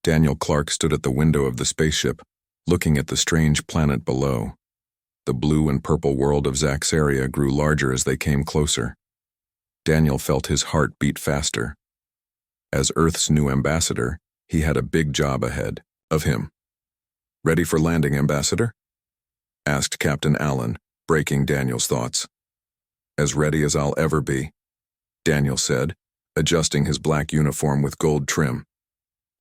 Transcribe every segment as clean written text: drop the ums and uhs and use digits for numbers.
Daniel Clark stood at the window of the spaceship, looking at the strange planet below. The blue and purple world of Zaxaria grew larger as they came closer. Daniel felt his heart beat faster. As Earth's new ambassador, he had a big job ahead of him. "Ready for landing, Ambassador?" asked Captain Allen, breaking Daniel's thoughts. "As ready as I'll ever be," Daniel said, adjusting his black uniform with gold trim.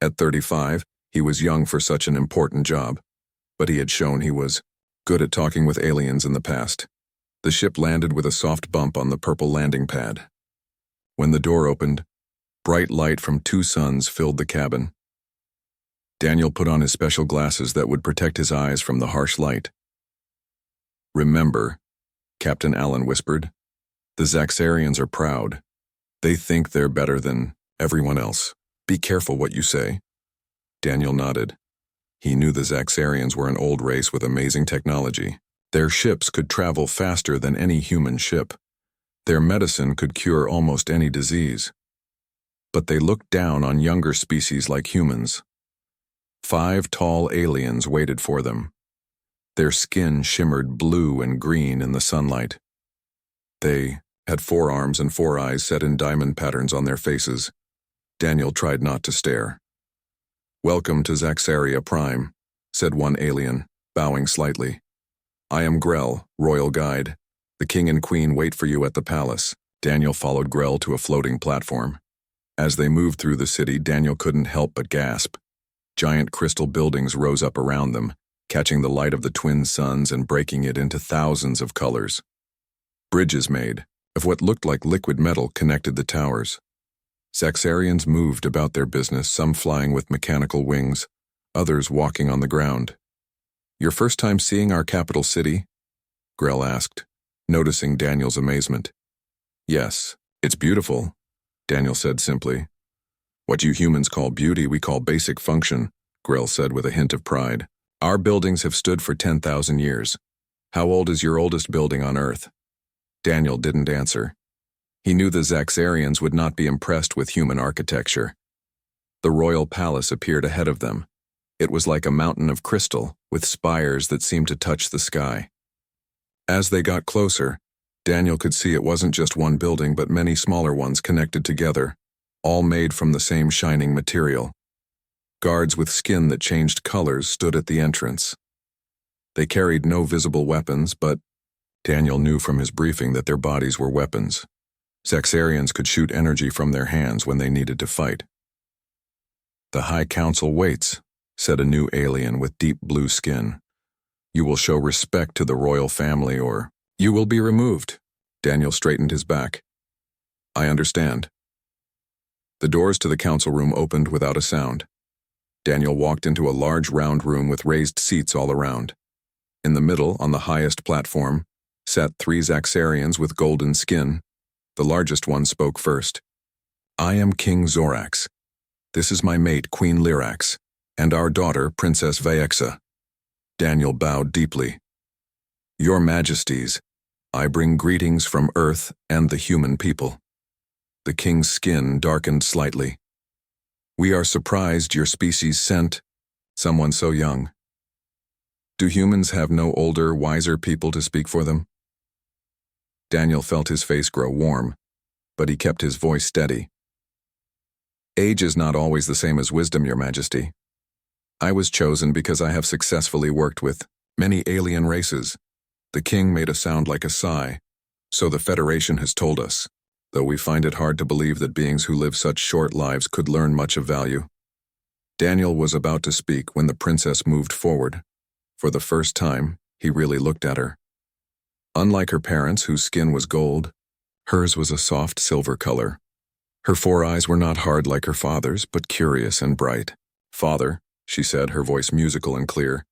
At 35, he was young for such an important job, but he had shown he was good at talking with aliens in the past. The ship landed with a soft bump on the purple landing pad. When the door opened, bright light from two suns filled the cabin. Daniel put on his special glasses that would protect his eyes from the harsh light. "Remember," Captain Allen whispered, "the Zaxarians are proud. They think they're better than everyone else. Be careful what you say." Daniel nodded. He knew the Zaxarians were an old race with amazing technology. Their ships could travel faster than any human ship. Their medicine could cure almost any disease. But they looked down on younger species like humans. 5 tall aliens waited for them. Their skin shimmered blue and green in the sunlight. They had 4 arms and 4 eyes set in diamond patterns on their faces. Daniel tried not to stare. "Welcome to Zaxaria Prime," said one alien, bowing slightly. "I am Grell, Royal Guide. The King and Queen wait for you at the palace." Daniel followed Grell to a floating platform. As they moved through the city, Daniel couldn't help but gasp. Giant crystal buildings rose up around them, catching the light of the twin suns and breaking it into thousands of colors. Bridges made of what looked like liquid metal connected the towers. Zaxarians moved about their business, some flying with mechanical wings, others walking on the ground. "Your first time seeing our capital city?" Grell asked, noticing Daniel's amazement. "Yes, it's beautiful," Daniel said simply. "What you humans call beauty, we call basic function," Grell said with a hint of pride. "Our buildings have stood for 10,000 years. How old is your oldest building on Earth?" Daniel didn't answer. He knew the Zaxarians would not be impressed with human architecture. The royal palace appeared ahead of them. It was like a mountain of crystal, with spires that seemed to touch the sky. As they got closer, Daniel could see it wasn't just one building but many smaller ones connected together, all made from the same shining material. Guards with skin that changed colors stood at the entrance. They carried no visible weapons, but Daniel knew from his briefing that their bodies were weapons. Zaxarians could shoot energy from their hands when they needed to fight. "The High Council waits," said a new alien with deep blue skin. "You will show respect to the royal family or you will be removed." Daniel straightened his back. "I understand." The doors to the council room opened without a sound. Daniel walked into a large round room with raised seats all around. In the middle, on the highest platform, sat 3 Zaxarians with golden skin. The largest one spoke first. "I am King Zorax. This is my mate, Queen Lyrax, and our daughter, Princess Vaexa." Daniel bowed deeply. "Your Majesties, I bring greetings from Earth and the human people." The king's skin darkened slightly. "We are surprised your species sent someone so young. Do humans have no older, wiser people to speak for them?" Daniel felt his face grow warm, but he kept his voice steady. "Age is not always the same as wisdom, Your Majesty. I was chosen because I have successfully worked with many alien races." The king made a sound like a sigh. "So the Federation has told us, though we find it hard to believe that beings who live such short lives could learn much of value." Daniel was about to speak when the princess moved forward. For the first time, he really looked at her. Unlike her parents, whose skin was gold, hers was a soft silver color. Her 4 eyes were not hard like her father's, but curious and bright. "Father," she said, her voice musical and clear,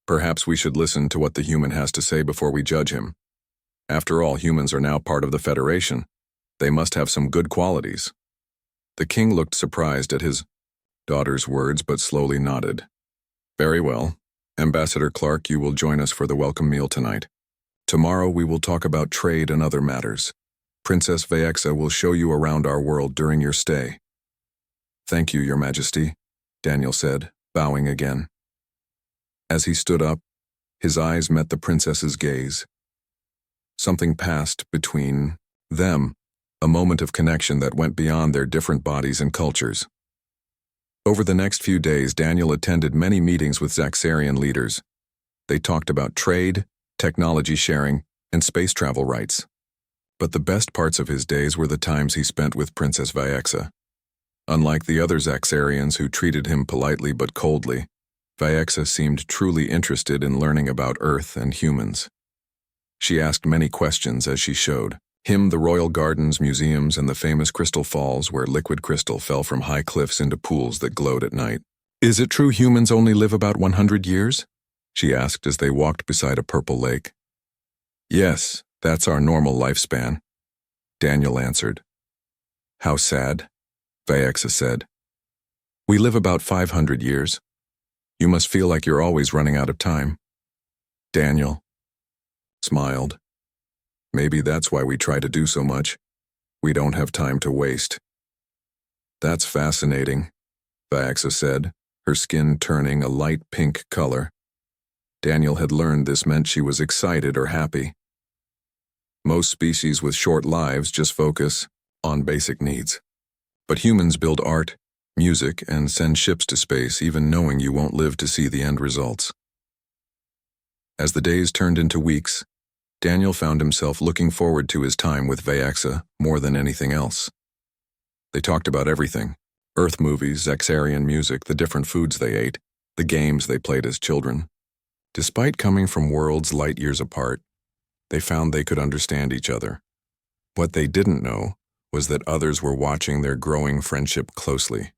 "perhaps we should listen to what the human has to say before we judge him. After all, humans are now part of the Federation. They must have some good qualities." The king looked surprised at his daughter's words, but slowly nodded. "Very well. Ambassador Clark, you will join us for the welcome meal tonight. Tomorrow we will talk about trade and other matters. Princess Vaexa will show you around our world during your stay." "Thank you, Your Majesty." Daniel said, bowing again. As he stood up, his eyes met the princess's gaze. Something passed between them, a moment of connection that went beyond their different bodies and cultures. Over the next few days, Daniel attended many meetings with Zaxarian leaders. They talked about trade, technology sharing, and space travel rights. But the best parts of his days were the times he spent with Princess Vyaxa. Unlike the other Zaxarians who treated him politely but coldly, Vyaxa seemed truly interested in learning about Earth and humans. She asked many questions as she showed him the royal gardens, museums, and the famous crystal falls where liquid crystal fell from high cliffs into pools that glowed at night. "Is it true humans only live about 100 years?" she asked as they walked beside a purple lake. "Yes, that's our normal lifespan," Daniel answered. "How sad," Vyaxa said. "We live about 500 years. You must feel like you're always running out of time." Daniel smiled. "Maybe that's why we try to do so much. We don't have time to waste." "That's fascinating," Vyaxa said, her skin turning a light pink color. Daniel had learned this meant she was excited or happy. Most species with short lives just focus on basic needs. But humans build art, music, and send ships to space even knowing you won't live to see the end results. As the days turned into weeks, Daniel found himself looking forward to his time with Vyaxa more than anything else. They talked about everything: Earth movies, Zaxarian music, the different foods they ate, the games they played as children. Despite coming from worlds light years apart, they found they could understand each other. What they didn't know was that others were watching their growing friendship closely.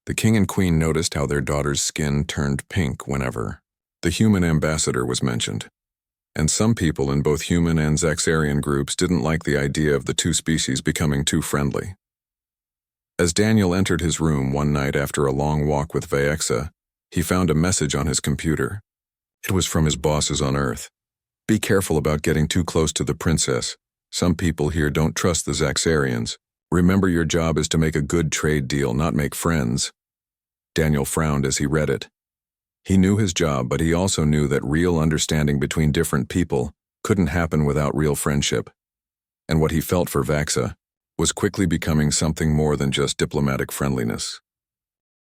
The king and queen noticed how their daughter's skin turned pink whenever the human ambassador was mentioned. And some people in both human and Zaxarian groups didn't like the idea of the two species becoming too friendly. As Daniel entered his room one night after a long walk with Vyaxa, he found a message on his computer. It was from his bosses on Earth. "Be careful about getting too close to the princess. Some people here don't trust the Zaxarians. Remember, your job is to make a good trade deal, not make friends." Daniel frowned as he read it. He knew his job, but he also knew that real understanding between different people couldn't happen without real friendship. And what he felt for Vyaxa was quickly becoming something more than just diplomatic friendliness.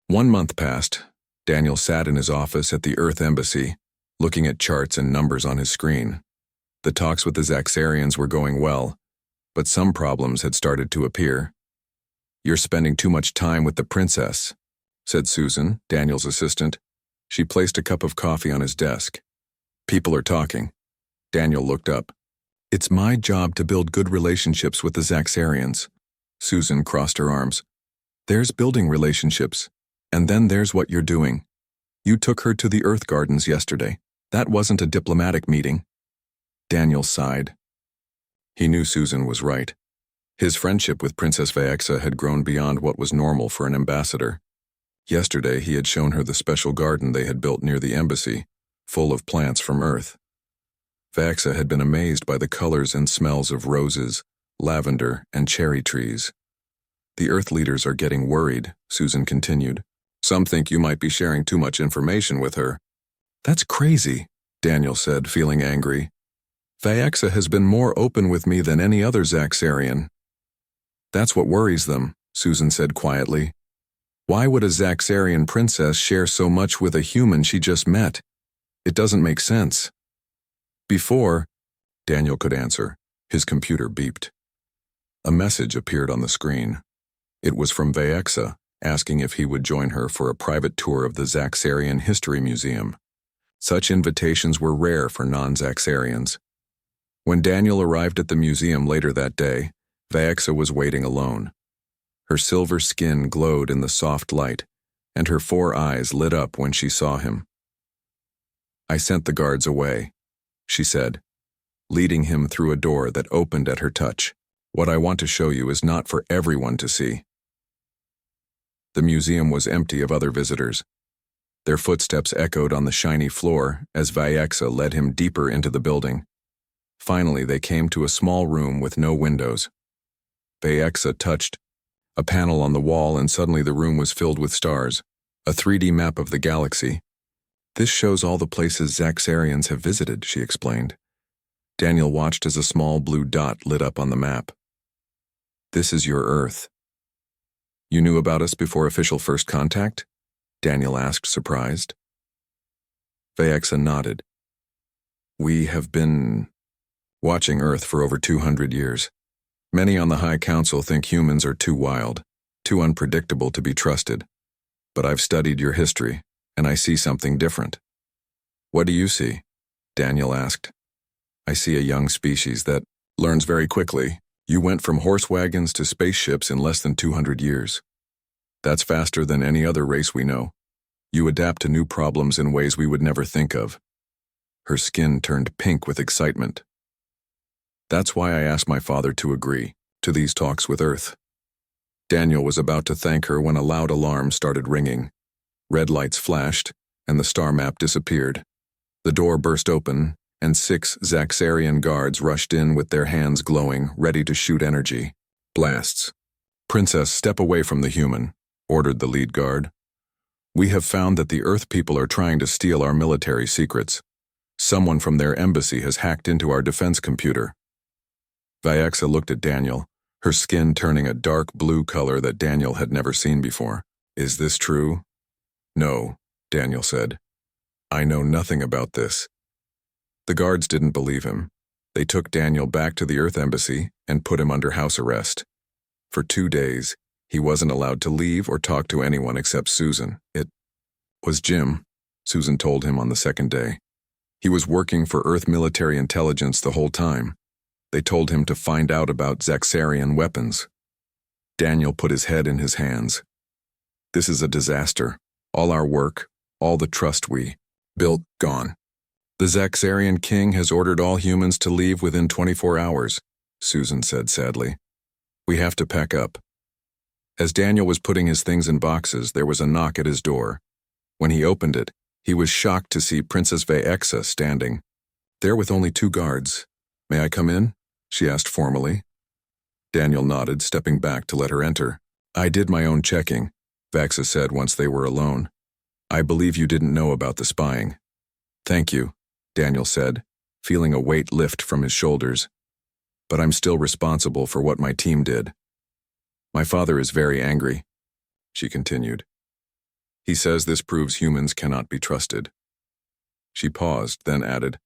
1 month passed. Daniel sat in his office at the Earth Embassy, looking at charts and numbers on his screen. The talks with the Zaxarians were going well, but some problems had started to appear. "You're spending too much time with the princess," said Susan, Daniel's assistant. She placed a cup of coffee on his desk. "People are talking." Daniel looked up. "It's my job to build good relationships with the Zaxarians." Susan crossed her arms. "There's building relationships, and then there's what you're doing. You took her to the Earth Gardens yesterday. That wasn't a diplomatic meeting." Daniel sighed. He knew Susan was right. His friendship with Princess Vyaxa had grown beyond what was normal for an ambassador. Yesterday, he had shown her the special garden they had built near the embassy, full of plants from Earth. Vyaxa had been amazed by the colors and smells of roses, lavender, and cherry trees. "The Earth leaders are getting worried," Susan continued. "Some think you might be sharing too much information with her." "That's crazy," Daniel said, feeling angry. "Vyaxa has been more open with me than any other Zaxarian." "That's what worries them," Susan said quietly. "Why would a Zaxarian princess share so much with a human she just met? It doesn't make sense." Before Daniel could answer, his computer beeped. A message appeared on the screen. It was from Vyaxa, asking if he would join her for a private tour of the Zaxarian History Museum. Such invitations were rare for non-Zaxarians. When Daniel arrived at the museum later that day, Vyaxa was waiting alone. Her silver skin glowed in the soft light, and her 4 eyes lit up when she saw him. "I sent the guards away," she said, leading him through a door that opened at her touch. "What I want to show you is not for everyone to see." The museum was empty of other visitors. Their footsteps echoed on the shiny floor as Vyaxa led him deeper into the building. Finally, they came to a small room with no windows. Vyaxa touched a panel on the wall, and suddenly the room was filled with stars, A 3D map of the galaxy. This shows all the places Zaxarians have visited, she explained. Daniel watched as a small blue dot lit up on the map. This is your Earth. You knew about us before official first contact? Daniel asked, surprised. Vaexa nodded. We have been watching Earth for over 200 years. Many on the High Council think humans are too wild, too unpredictable to be trusted. But I've studied your history, and I see something different. What do you see? Daniel asked. I see a young species that learns very quickly. You went from horse wagons to spaceships in less than 200 years. That's faster than any other race we know. You adapt to new problems in ways we would never think of. Her skin turned pink with excitement. That's why I asked my father to agree to these talks with Earth. Daniel was about to thank her when a loud alarm started ringing. Red lights flashed, and the star map disappeared. The door burst open, and 6 Zaxarian guards rushed in with their hands glowing, ready to shoot energy. Blasts. Princess, step away from the human, ordered the lead guard. We have found that the Earth people are trying to steal our military secrets. Someone from their embassy has hacked into our defense computer. Vaexa looked at Daniel, her skin turning a dark blue color that Daniel had never seen before. Is this true? No, Daniel said. I know nothing about this. The guards didn't believe him. They took Daniel back to the Earth embassy and put him under house arrest. For 2 days, he wasn't allowed to leave or talk to anyone except Susan. It was Jim, Susan told him on the second day. He was working for Earth military intelligence the whole time. They told him to find out about Zaxarian weapons. Daniel put his head in his hands. This is a disaster. All our work, all the trust we built, gone. The Zaxarian king has ordered all humans to leave within 24 hours, Susan said sadly. We have to pack up. As Daniel was putting his things in boxes, there was a knock at his door. When he opened it, he was shocked to see Princess Vaexa standing, there with only 2 guards. May I come in? She asked formally. Daniel nodded, stepping back to let her enter. I did my own checking, Vaexa said once they were alone. I believe you didn't know about the spying. Thank you, Daniel said, feeling a weight lift from his shoulders. But I'm still responsible for what my team did. My father is very angry, she continued. He says this proves humans cannot be trusted. She paused, then added,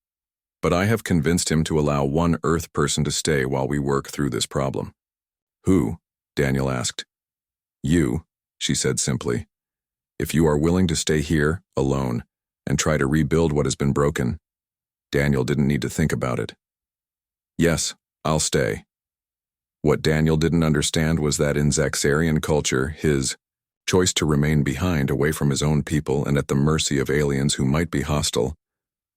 but I have convinced him to allow 1 Earth person to stay while we work through this problem. Who? Daniel asked. You, she said simply. If you are willing to stay here, alone, and try to rebuild what has been broken. Daniel didn't need to think about it. Yes, I'll stay. What Daniel didn't understand was that in Zaxarian culture, his choice to remain behind away from his own people and at the mercy of aliens who might be hostile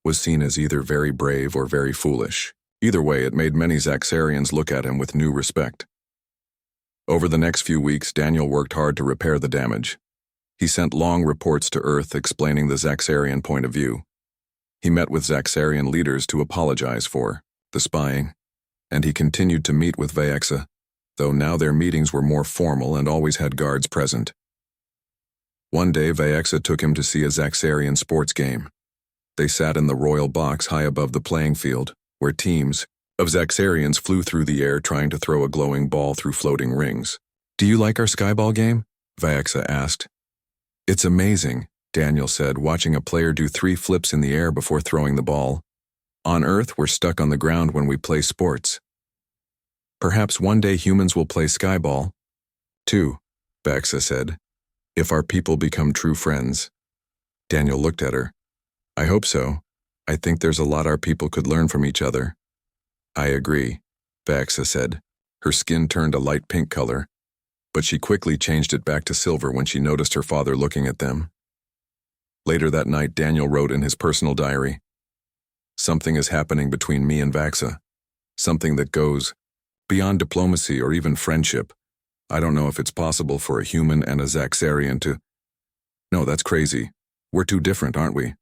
was seen as either very brave or very foolish. Either way, it made many Zaxarians look at him with new respect. Over the next few weeks, Daniel worked hard to repair the damage. He sent long reports to Earth explaining the Zaxarian point of view. He met with Zaxarian leaders to apologize for the spying, and he continued to meet with Vaexa, though now their meetings were more formal and always had guards present. One day, Vaexa took him to see a Zaxarian sports game. They sat in the royal box high above the playing field, where teams of Zaxarians flew through the air trying to throw a glowing ball through floating rings. Do you like our skyball game? Vaexa asked. It's amazing, Daniel said, watching a player do 3 flips in the air before throwing the ball. On Earth, we're stuck on the ground when we play sports. Perhaps one day humans will play skyball. Too, Vaexa said, if our people become true friends. Daniel looked at her. I hope so. I think there's a lot our people could learn from each other. I agree, Vaexa said. Her skin turned a light pink color, but she quickly changed it back to silver when she noticed her father looking at them. Later that night, Daniel wrote in his personal diary, something is happening between me and Vaexa. Something that goes beyond diplomacy or even friendship. I don't know if it's possible for a human and a Zaxarian to... No, that's crazy. We're too different, aren't we?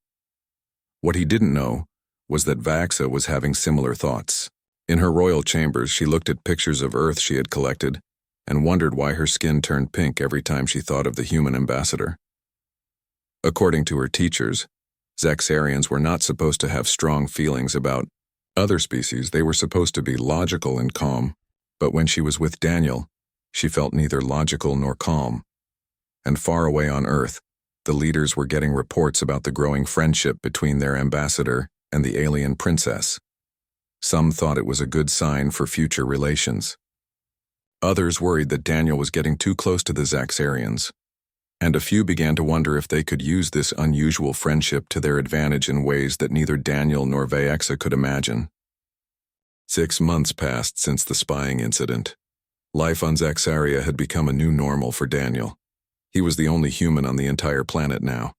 What he didn't know was that Vaexa was having similar thoughts. In her royal chambers, she looked at pictures of Earth she had collected and wondered why her skin turned pink every time she thought of the human ambassador. According to her teachers, Zaxarians were not supposed to have strong feelings about other species. They were supposed to be logical and calm, but when she was with Daniel, she felt neither logical nor calm. And far away on Earth, the leaders were getting reports about the growing friendship between their ambassador and the alien princess. Some thought it was a good sign for future relations. Others worried that Daniel was getting too close to the Zaxarians, and a few began to wonder if they could use this unusual friendship to their advantage in ways that neither Daniel nor Vaexa could imagine. 6 months passed since the spying incident. Life on Zaxaria had become a new normal for Daniel. He was the only human on the entire planet now.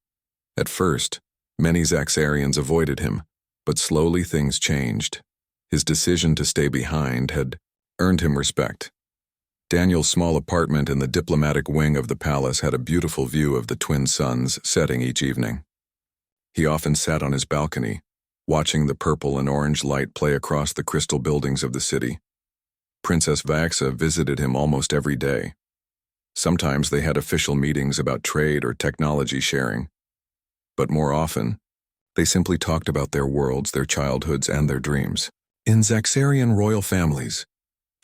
At first, many Zaxarians avoided him, but slowly things changed. His decision to stay behind had earned him respect. Daniel's small apartment in the diplomatic wing of the palace had a beautiful view of the twin suns setting each evening. He often sat on his balcony, watching the purple and orange light play across the crystal buildings of the city. Princess Vaexa visited him almost every day. Sometimes they had official meetings about trade or technology sharing, but more often, they simply talked about their worlds, their childhoods, and their dreams. In Zaxarian royal families,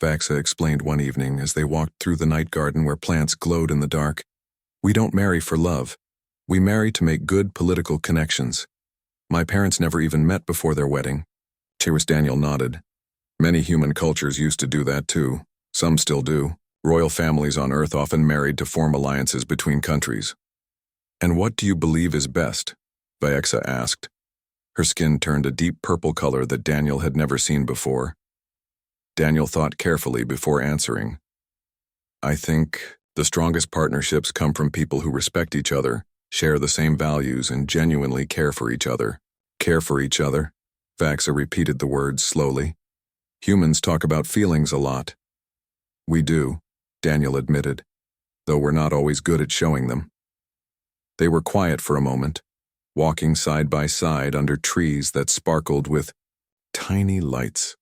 Vaexa explained one evening as they walked through the night garden where plants glowed in the dark, we don't marry for love. We marry to make good political connections. My parents never even met before their wedding. Daniel nodded. Many human cultures used to do that too. Some still do. Royal families on Earth often married to form alliances between countries. And what do you believe is best? Vaexa asked. Her skin turned a deep purple color that Daniel had never seen before. Daniel thought carefully before answering. I think the strongest partnerships come from people who respect each other, share the same values, and genuinely care for each other. Care for each other? Vaexa repeated the words slowly. Humans talk about feelings a lot. We do, Daniel admitted, though we're not always good at showing them. They were quiet for a moment, walking side by side under trees that sparkled with tiny lights.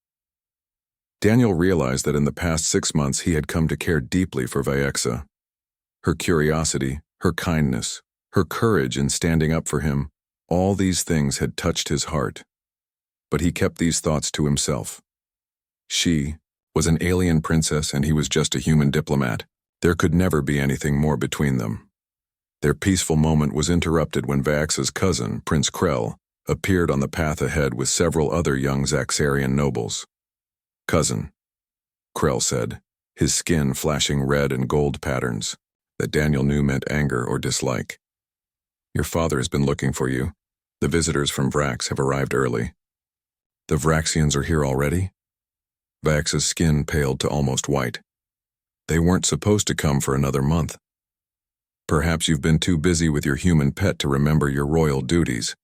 Daniel realized that in the past 6 months he had come to care deeply for Vaexa. Her curiosity, her kindness, her courage in standing up for him, all these things had touched his heart. But he kept these thoughts to himself. She was an alien princess and he was just a human diplomat. There could never be anything more between them. Their peaceful moment was interrupted when Vaexa's cousin, Prince Krell, appeared on the path ahead with several other young Zaxarian nobles. Cousin, Krell said, his skin flashing red and gold patterns that Daniel knew meant anger or dislike. Your father has been looking for you. The visitors from Vrax have arrived early. The Vraxians are here already? Vaexa's skin paled to almost white. They weren't supposed to come for another month. Perhaps you've been too busy with your human pet to remember your royal duties,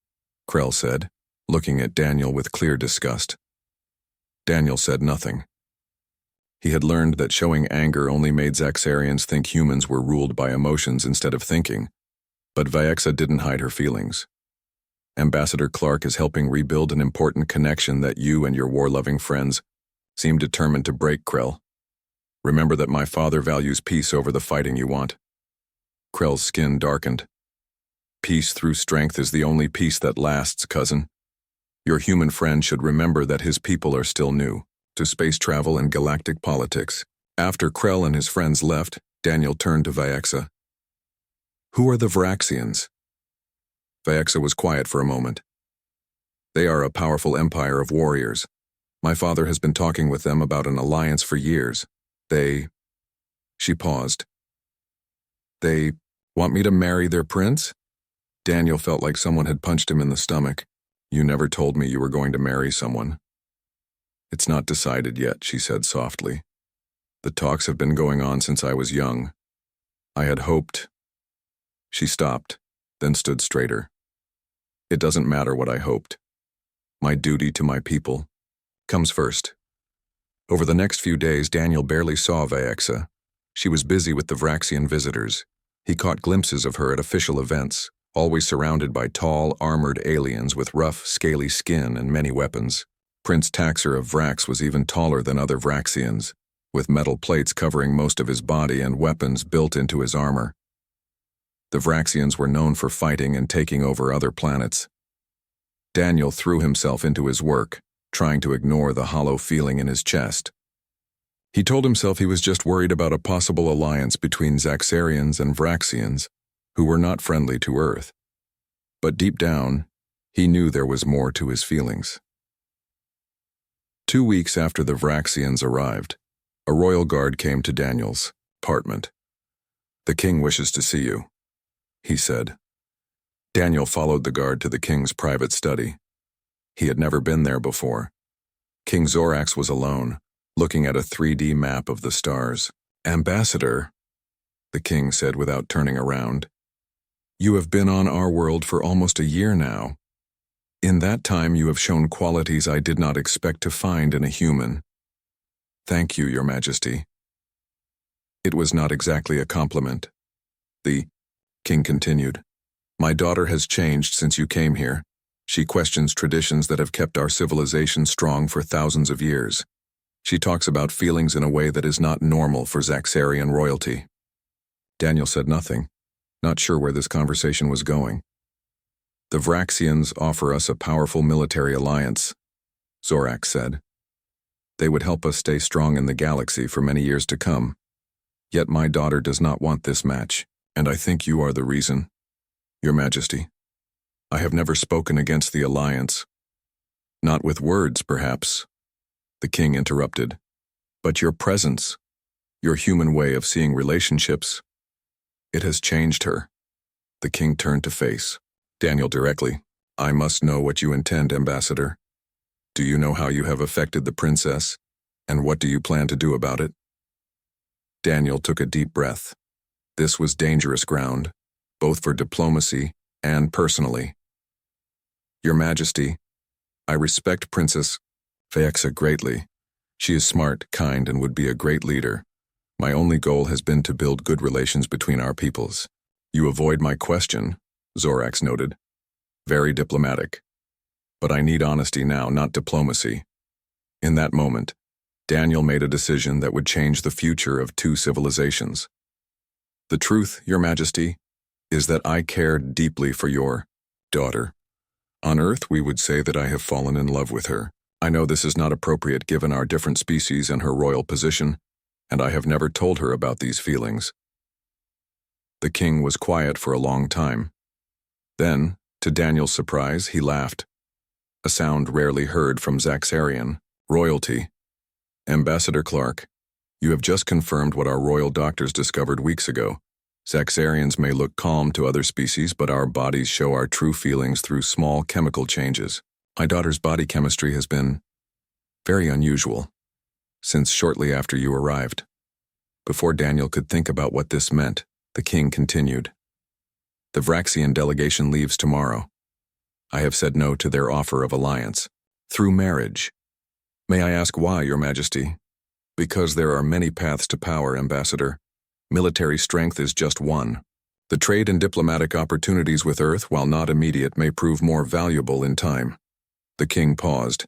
Krell said, looking at Daniel with clear disgust. Daniel said nothing. He had learned that showing anger only made Zaxarians think humans were ruled by emotions instead of thinking, but Vaexa didn't hide her feelings. Ambassador Clark is helping rebuild an important connection that you and your war-loving friends seem determined to break, Krell. Remember that my father values peace over the fighting you want. Krell's skin darkened. Peace through strength is the only peace that lasts, cousin. Your human friend should remember that his people are still new to space travel and galactic politics. After Krell and his friends left, Daniel turned to Vaexa. Who are the Vraxians? Vaexa was quiet for a moment. They are a powerful empire of warriors. My father has been talking with them about an alliance for years. She paused. They want me to marry their prince? Daniel felt like someone had punched him in the stomach. You never told me you were going to marry someone. It's not decided yet, she said softly. The talks have been going on since I was young. I had hoped. She stopped, then stood straighter. It doesn't matter what I hoped. My duty to my people comes first. Over the next few days, Daniel barely saw Vaexa. She was busy with the Vraxian visitors. He caught glimpses of her at official events, always surrounded by tall, armored aliens with rough, scaly skin and many weapons. Prince Taxer of Vrax was even taller than other Vraxians, with metal plates covering most of his body and weapons built into his armor. The Vraxians were known for fighting and taking over other planets. Daniel threw himself into his work, trying to ignore the hollow feeling in his chest. He told himself he was just worried about a possible alliance between Zaxarians and Vraxians, who were not friendly to Earth. But deep down, he knew there was more to his feelings. 2 weeks after the Vraxians arrived, a royal guard came to Daniel's apartment. "The king wishes to see you," he said. Daniel followed the guard to the king's private study. He had never been there before. King Zorax was alone, looking at a 3D map of the stars. "Ambassador," the king said without turning around, "you have been on our world for almost a year now. In that time you have shown qualities I did not expect to find in a human. Thank you, Your Majesty." It was not exactly a compliment. The king continued, "My daughter has changed since you came here. She questions traditions that have kept our civilization strong for thousands of years. She talks about feelings in a way that is not normal for Zaxarian royalty." Daniel said nothing, not sure where this conversation was going. "The Vraxians offer us a powerful military alliance," Zorax said. "They would help us stay strong in the galaxy for many years to come. Yet my daughter does not want this match, and I think you are the reason. Your Majesty, I have never spoken against the alliance. Not with words, perhaps," the king interrupted, "but your presence, your human way of seeing relationships, it has changed her." The king turned to face Daniel directly. "I must know what you intend, Ambassador. Do you know how you have affected the princess, and what do you plan to do about it?" Daniel took a deep breath. This was dangerous ground, both for diplomacy and personally. "Your Majesty, I respect Princess Vaexa greatly. She is smart, kind, and would be a great leader. My only goal has been to build good relations between our peoples." "You avoid my question," Zorax noted. "Very diplomatic. But I need honesty now, not diplomacy." In that moment, Daniel made a decision that would change the future of two civilizations. "The truth, Your Majesty, is that I cared deeply for your daughter. On Earth, we would say that I have fallen in love with her. I know this is not appropriate given our different species and her royal position, and I have never told her about these feelings." The king was quiet for a long time. Then, to Daniel's surprise, he laughed, a sound rarely heard from Zaxarian royalty. "Ambassador Clark, you have just confirmed what our royal doctors discovered weeks ago. Zaxarians may look calm to other species, but our bodies show our true feelings through small chemical changes. My daughter's body chemistry has been very unusual since shortly after you arrived." Before Daniel could think about what this meant, the king continued, "The Vraxian delegation leaves tomorrow. I have said no to their offer of alliance through marriage. May I ask why, Your Majesty?" "Because there are many paths to power, Ambassador. Military strength is just one. The trade and diplomatic opportunities with Earth, while not immediate, may prove more valuable in time." The king paused.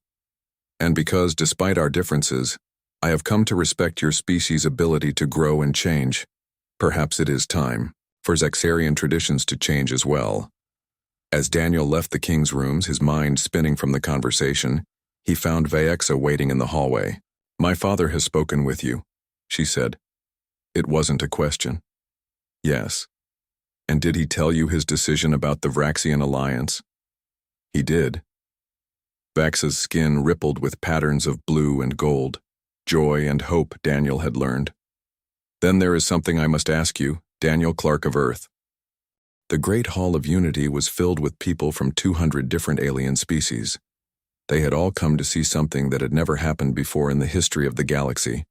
"And because, despite our differences, I have come to respect your species' ability to grow and change, perhaps it is time for Zaxarian traditions to change as well." As Daniel left the king's rooms, his mind spinning from the conversation, he found Vaexa waiting in the hallway. "My father has spoken with you," she said. It wasn't a question. "Yes. And did he tell you his decision about the Vraxian alliance?" "He did." Vaexa's skin rippled with patterns of blue and gold, joy and hope, Daniel had learned. "Then there is something I must ask you, Daniel Clark of Earth." The Great Hall of Unity was filled with people from 200 different alien species. They had all come to see something that had never happened before in the history of the galaxy.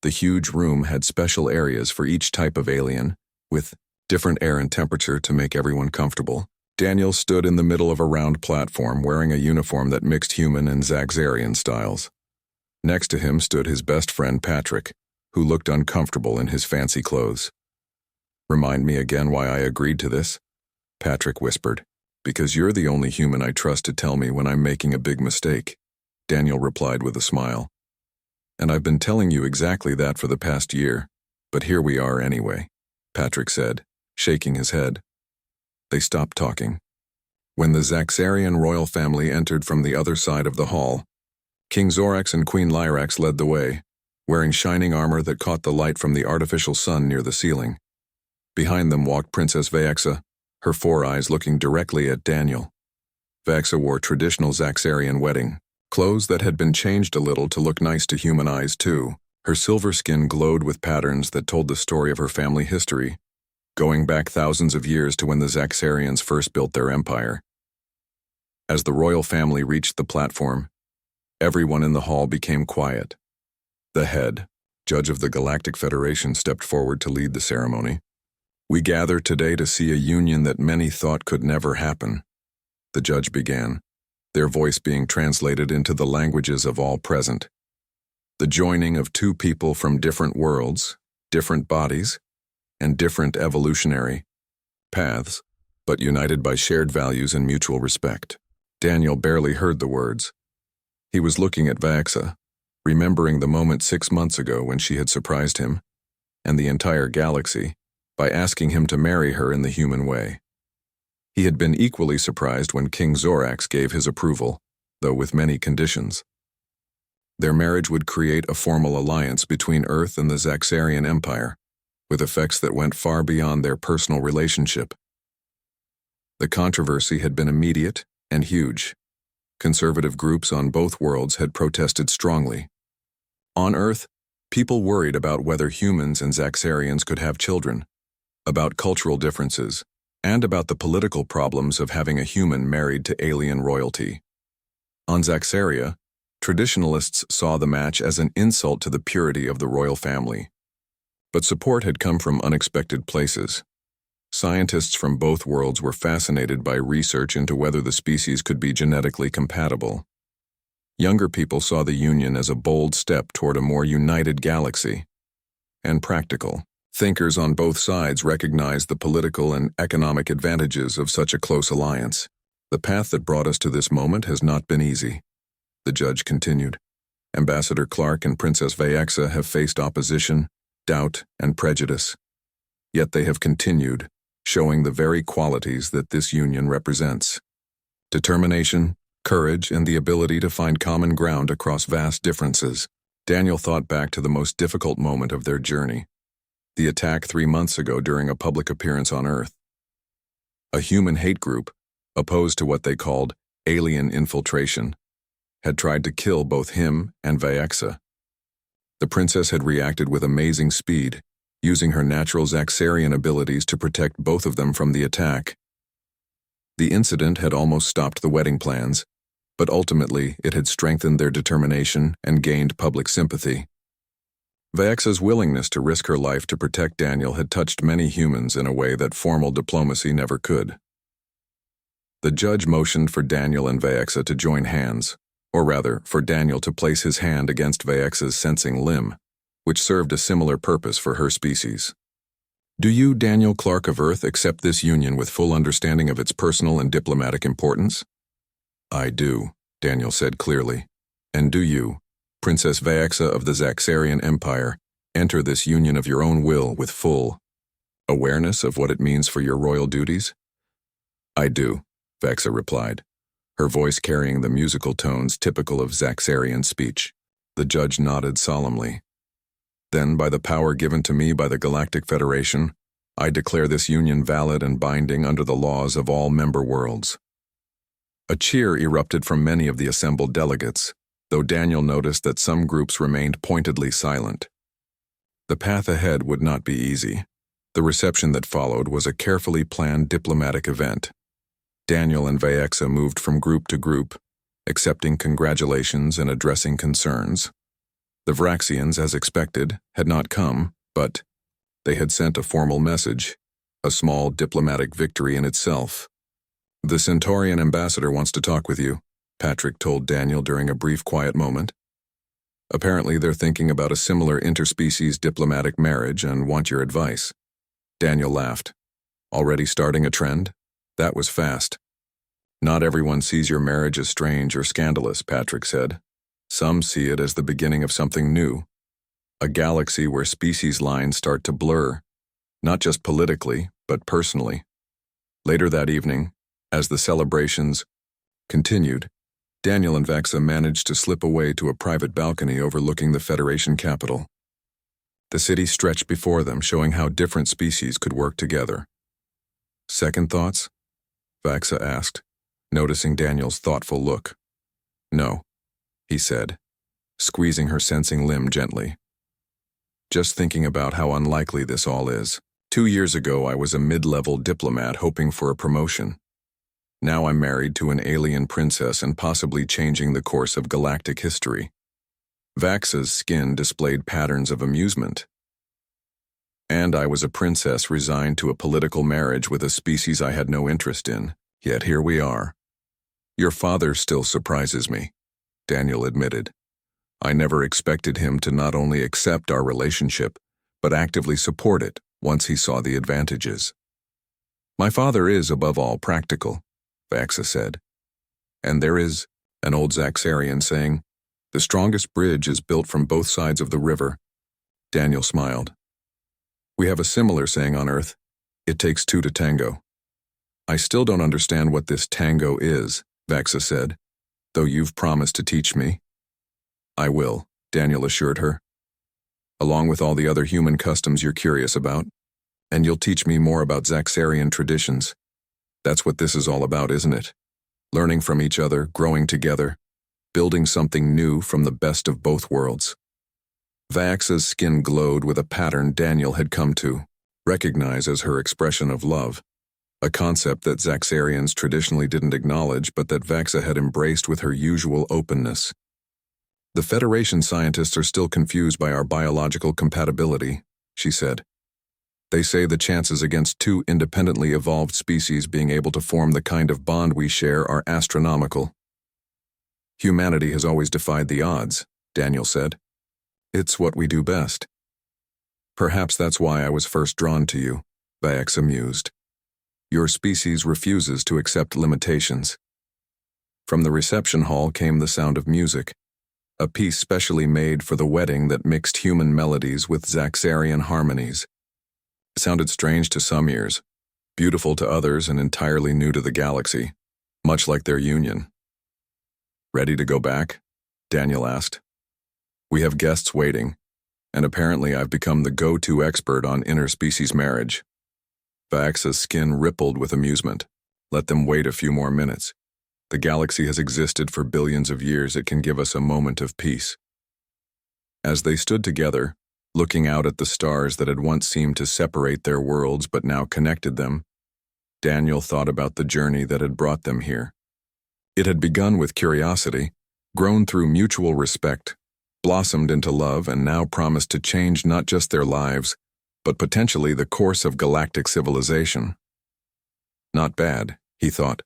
The huge room had special areas for each type of alien, with different air and temperature to make everyone comfortable. Daniel stood in the middle of a round platform wearing a uniform that mixed human and Zaxarian styles. Next to him stood his best friend Patrick, who looked uncomfortable in his fancy clothes. "Remind me again why I agreed to this," Patrick whispered. "Because you're the only human I trust to tell me when I'm making a big mistake," Daniel replied with a smile. "And I've been telling you exactly that for the past year, but here we are anyway," Patrick said. shaking his head. They stopped talking. When the Zaxarian royal family entered from the other side of the hall, King Zorax and Queen Lyrax led the way, wearing shining armor that caught the light from the artificial sun near the ceiling. Behind them walked Princess Vaexa, her four eyes looking directly at Daniel. Vaexa wore traditional Zaxarian wedding clothes that had been changed a little to look nice to human eyes too. Her silver skin glowed with patterns that told the story of her family history, going back thousands of years to when the Zaxarians first built their empire. As the royal family reached the platform, everyone in the hall became quiet. The head, judge of the Galactic Federation, stepped forward to lead the ceremony. "We gather today to see a union that many thought could never happen," the judge began, their voice being translated into the languages of all present. "The joining of two people from different worlds, different bodies, and different evolutionary paths, but united by shared values and mutual respect." Daniel barely heard the words. He was looking at Vaexa, remembering the moment 6 months ago when she had surprised him, and the entire galaxy, by asking him to marry her in the human way. He had been equally surprised when King Zorax gave his approval, though with many conditions. Their marriage would create a formal alliance between Earth and the Zaxarian Empire, with effects that went far beyond their personal relationship. The controversy had been immediate and huge. Conservative groups on both worlds had protested strongly. On Earth, people worried about whether humans and Zaxarians could have children, about cultural differences, and about the political problems of having a human married to alien royalty. On Zaxaria, traditionalists saw the match as an insult to the purity of the royal family. But support had come from unexpected places. Scientists from both worlds were fascinated by research into whether the species could be genetically compatible. Younger people saw the union as a bold step toward a more united galaxy. And practical thinkers on both sides recognized the political and economic advantages of such a close alliance. "The path that brought us to this moment has not been easy," the judge continued. "Ambassador Clark and Princess Vaexa have faced opposition, doubt, and prejudice. Yet they have continued, showing the very qualities that this union represents: determination, courage, and the ability to find common ground across vast differences." Daniel thought back to the most difficult moment of their journey: the attack 3 months ago during a public appearance on Earth. A human hate group, opposed to what they called alien infiltration, had tried to kill both him and Vaexa. The princess had reacted with amazing speed, using her natural Zaxarian abilities to protect both of them from the attack. The incident had almost stopped the wedding plans, but ultimately it had strengthened their determination and gained public sympathy. Vaexa's willingness to risk her life to protect Daniel had touched many humans in a way that formal diplomacy never could. The judge motioned for Daniel and Vaexa to join hands, or rather, for Daniel to place his hand against Vaexa's sensing limb, which served a similar purpose for her species. "Do you, Daniel Clark of Earth, accept this union with full understanding of its personal and diplomatic importance?" "I do," Daniel said clearly. "And do you, Princess Vaexa of the Zaxarian Empire, enter this union of your own will with full awareness of what it means for your royal duties?" "I do," Vaexa replied, her voice carrying the musical tones typical of Zaxarian speech. The judge nodded solemnly. "Then, by the power given to me by the Galactic Federation, I declare this union valid and binding under the laws of all member worlds." A cheer erupted from many of the assembled delegates, though Daniel noticed that some groups remained pointedly silent. The path ahead would not be easy. The reception that followed was a carefully planned diplomatic event. Daniel and Vaexa moved from group to group, accepting congratulations and addressing concerns. The Vraxians, as expected, had not come, but they had sent a formal message, a small diplomatic victory in itself. "The Centaurian ambassador wants to talk with you," Patrick told Daniel during a brief quiet moment. "Apparently they're thinking about a similar interspecies diplomatic marriage and want your advice." Daniel laughed. "Already starting a trend? That was fast." "Not everyone sees your marriage as strange or scandalous," Patrick said. "Some see it as the beginning of something new. A galaxy where species lines start to blur. not just politically, but personally. Later that evening, as the celebrations continued, Daniel and Vaxa managed to slip away to a private balcony overlooking the Federation capital. The city stretched before them, showing how different species could work together. Second thoughts? Vaxa asked, noticing Daniel's thoughtful look. No, he said, squeezing her sensing limb gently. Just thinking about how unlikely this all is. 2 years ago, I was a mid-level diplomat hoping for a promotion. Now I'm married to an alien princess and possibly changing the course of galactic history. Vaxa's skin displayed patterns of amusement. And I was a princess resigned to a political marriage with a species I had no interest in, yet here we are. Your father still surprises me, Daniel admitted. I never expected him to not only accept our relationship, but actively support it once he saw the advantages. My father is, above all, practical, Vaxa said. And there is an old Zaxarian saying, the strongest bridge is built from both sides of the river. Daniel smiled. We have a similar saying on Earth, it takes two to tango. I still don't understand what this tango is, Vaxa said, though you've promised to teach me. I will, Daniel assured her. Along with all the other human customs you're curious about, and you'll teach me more about Zaxarian traditions. That's what this is all about, isn't it? Learning from each other, growing together, building something new from the best of both worlds. Vaxa's skin glowed with a pattern Daniel had come to recognize as her expression of love, a concept that Zaxarians traditionally didn't acknowledge but that Vaxa had embraced with her usual openness. The Federation scientists are still confused by our biological compatibility, she said. They say the chances against two independently evolved species being able to form the kind of bond we share are astronomical. Humanity has always defied the odds, Daniel said. It's what we do best. Perhaps that's why I was first drawn to you, Vaxa mused. Your species refuses to accept limitations. From the reception hall came the sound of music, a piece specially made for the wedding that mixed human melodies with Zaxarian harmonies. It sounded strange to some ears, beautiful to others and entirely new to the galaxy, much like their union. Ready to go back? Daniel asked. We have guests waiting, and apparently I've become the go-to expert on interspecies marriage. Vaxa's skin rippled with amusement. Let them wait a few more minutes. The galaxy has existed for billions of years. It can give us a moment of peace. As they stood together, looking out at the stars that had once seemed to separate their worlds but now connected them, Daniel thought about the journey that had brought them here. It had begun with curiosity, grown through mutual respect, blossomed into love, and now promised to change not just their lives, but potentially the course of galactic civilization. Not bad, he thought,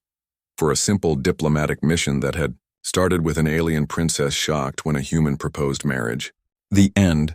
for a simple diplomatic mission that had started with an alien princess shocked when a human proposed marriage. The end.